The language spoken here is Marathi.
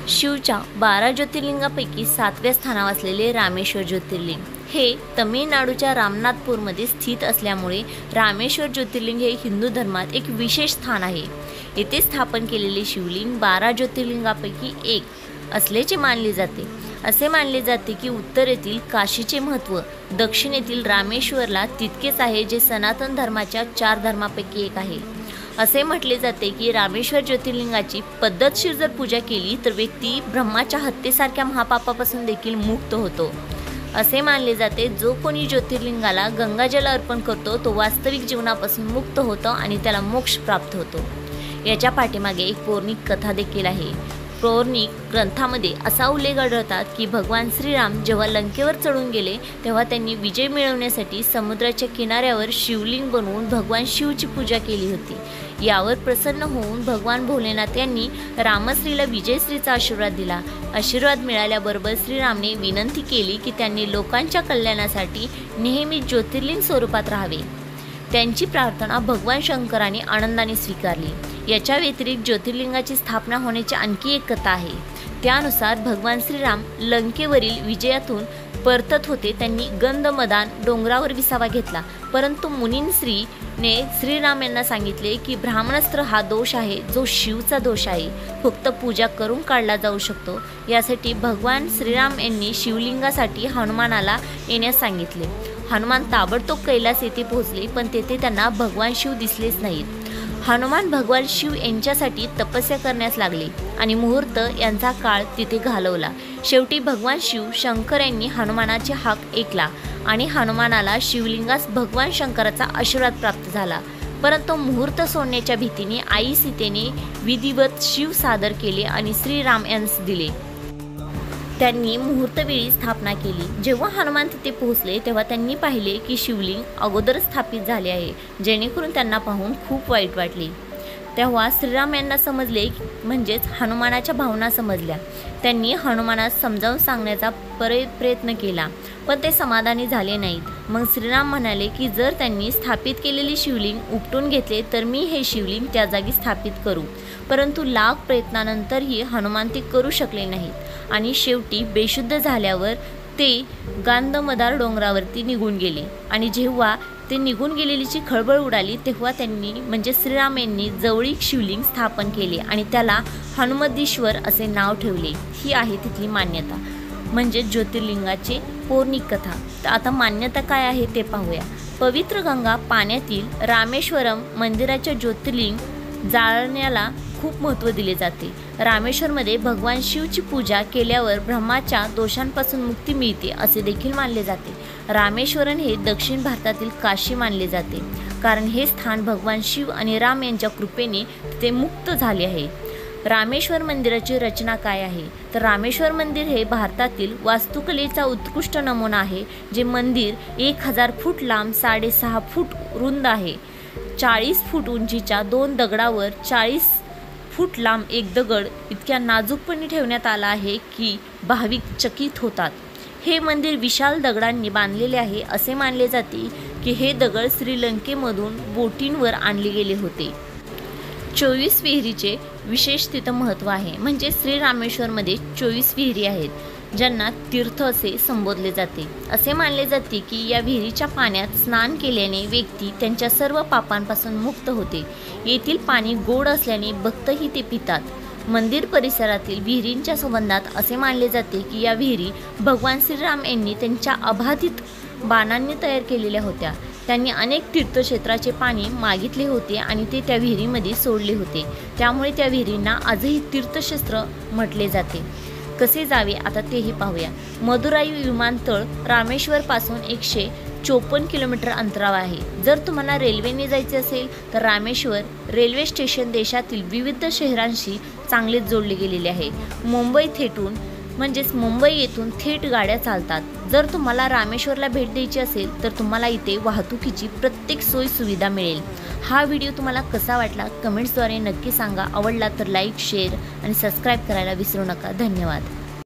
शिवच्या 12 ज्योतिर्लिंगापैकी 7व्या स्थानावर असलेले रामेश्वर ज्योतिर्लिंग हे तमिळनाडूच्या रामनाथपूरमध्ये स्थित असल्यामुळे रामेश्वर ज्योतिर्लिंग हे हिंदू धर्मात एक विशेष स्थान आहे। येथे स्थापन केलेले शिवलिंग 12 ज्योतिर्लिंगापैकी एक असल्याचे मानले जाते। असे मानले जाते की उत्तरेतील काशीचे महत्त्व दक्षिणेतील रामेश्वरला तितकेच आहे, जे सनातन धर्माच्या 4 धर्मापैकी एक आहे। असे म्हटले जाते की रामेश्वर ज्योतिर्लिंगाची पद्धतशीर जर पूजा केली तर व्यक्ती ब्रह्माच्या हत्येसारख्या महापापापासून देखील मुक्त होतो। असे मानले जाते जो कोणी ज्योतिर्लिंगाला गंगाजल अर्पण करतो तो वास्तविक जीवनापासून मुक्त होतो आणि त्याला मोक्ष प्राप्त होतो। याच्या पाठीमागे एक पौराणिक कथा देखील आहे। पौराणिक ग्रंथामध्ये असा उल्लेख आढळतात की भगवान श्रीराम जेव्हा लंकेवर चढून गेले तेव्हा त्यांनी विजय मिळवण्यासाठी समुद्राच्या किनाऱ्यावर शिवलिंग बनवून भगवान शिवची पूजा केली होती। यावर प्रसन्न होऊन भगवान भोलेनाथ यांनी रामश्रीला विजयश्रीचा आशीर्वाद दिला। आशीर्वाद मिळाल्याबरोबर श्रीरामने विनंती केली की त्यांनी लोकांच्या कल्याणासाठी नेहमी ज्योतिर्लिंग स्वरूपात राहावे। त्यांची प्रार्थना भगवान शंकराने आनंदाने स्वीकारली। याच्या व्यतिरिक्त ज्योतिर्लिंगाची स्थापना होण्याची आणखी एक कथा आहे। त्यानुसार भगवान श्रीराम लंकेवरील विजयातून परतत होते। त्यांनी गंधमदान डोंगरावर विसावा घेतला, परंतु मुनींश्रीने श्रीराम यांना सांगितले की ब्राह्मणस्त्र हा दोष आहे, जो शिवचा दोष आहे, फक्त पूजा करून काढला जाऊ शकतो। यासाठी भगवान श्रीराम यांनी शिवलिंगासाठी हनुमानाला येण्यास सांगितले। हनुमान ताबडतोब कैलास येथे पोहोचले, पण तेथे त्यांना भगवान शिव दिसलेच नाहीत। हनुमान भगवान शिव यांच्यासाठी तपस्या करण्यास लागले आणि मुहूर्त यांचा काळ तिथे घालवला। शेवटी भगवान शिव शंकर यांनी हनुमानाचे हाक ऐकला आणि हनुमानाला शिवलिंगास भगवान शंकराचा आशीर्वाद प्राप्त झाला। परंतु मुहूर्त सोडण्याच्या भीतीने आई सीतेने विधिवत शिव सादर केले आणि श्रीराम यांस दिले। त्यांनी मुहूर्तवेळी स्थापना केली। जेव्हा हनुमान तिथे पोहोचले तेव्हा त्यांनी पाहिले की शिवलिंग अगोदर स्थापित झाले आहे, जेणेकरून त्यांना पाहून खूप वाईट वाटले। तेव्हा श्रीराम यांना समजले, म्हणजेच हनुमानाच्या भावना समजल्या। त्यांनी हनुमानास समजावून सांगण्याचा प्रयत्न केला, पण ते समाधानी झाले नाहीत। मग श्रीराम म्हणाले की जर त्यांनी स्थापित केलेले शिवलिंग उपटून घेतले तर मी हे शिवलिंग त्या जागी स्थापित करू। परंतु लाख प्रयत्नानंतरही हनुमान ते करू शकले नाहीत आणि शेवटी बेशुद्ध झाल्यावर ते गांधमदार डोंगरावरती निघून गेले आणि जेव्हा ते निघून गेलेलीची खळबळ उडाली तेव्हा त्यांनी म्हणजे श्रीराम यांनी जवळीक शिवलिंग स्थापन केले आणि त्याला हनुमंतीश्वर असे नाव ठेवले। ही आहे तिथली मान्यता, म्हणजे ज्योतिर्लिंगाची पौराणिक कथा। तर आता मान्यता काय आहे ते पाहूया। पवित्र गंगा पाण्यातील रामेश्वरम मंदिराच्या ज्योतिर्लिंग जाळण्याला खूप महत्त्व दिले जाते। रामेश्वरमध्ये भगवान शिवची पूजा केल्यावर ब्रह्माच्या दोषांपासून मुक्ती मिळते असे देखील मानले जाते। रामेश्वरन हे दक्षिण भारतातील काशी मानले जाते, कारण हे स्थान भगवान शिव आणि राम यांच्या कृपेने ते मुक्त झाले आहे। रामेश्वर मंदिराची रचना काय आहे तर रामेश्वर मंदिर हे भारतातील वास्तुकलेचा उत्कृष्ट नमुना आहे। जे मंदिर 1000 फूट लांब, 6.5 फूट रुंद आहे। 40 फूट उंचीच्या 2 दगडावर 40 फूट लांब एक दगड इतक्या नाजूकपणे ठेवण्यात आला आहे की भाविक चकित होतात। हे मंदिर विशाल दगडांनी बांधलेले आहे। असे मानले जाते की हे दगड श्रीलंकेमधून बोटींवर आणले गेले होते। 24 विहिरीचे विशेष तिथं महत्त्व आहे, म्हणजे श्री रामेश्वरमध्ये 24 विहिरी आहेत, ज्यांना तीर्थ असे संबोधले जाते। असे मानले जाते की या विहिरीच्या पाण्यात स्नान केल्याने व्यक्ती त्यांच्या सर्व पापांपासून मुक्त होते। येथील पाणी गोड असल्याने भक्तही ते पितात। मंदिर परिसरातील विहिरींच्या संबंधात असे मानले जाते की या विहिरी भगवान श्रीराम यांनी त्यांच्या अबाधित बाणांनी तयार केलेल्या होत्या। त्यांनी अनेक तीर्थक्षेत्राचे पाणी मागितले होते आणि ते त्या विहिरीमध्ये सोडले होते, त्यामुळे त्या विहिरींना आजही तीर्थक्षेत्र म्हटले जाते। कसे जावे आता तेही पाहूया। मदुराई विमानतळ रामेश्वरपासून 154 किलोमीटर अंतरावर आहे। जर तुम्हाला रेल्वेने जायचे असेल तर रामेश्वर रेल्वे स्टेशन देशातील विविध शहरांशी चांगलेच जोडले गेलेले आहे। मुंबई येथून थेट गाड्या चालतात। जर तुम्हाला रामेश्वरला भेट द्यायची असेल तर तुम्हाला इथे वाहतुकीची प्रत्येक सोयी सुविधा मिळेल। हा व्हिडिओ तुम्हाला कसा वाटला कमेंट्सद्वारे नक्की सांगा। आवडला तर लाईक, शेअर आणि सबस्क्राईब करायला विसरू नका। धन्यवाद।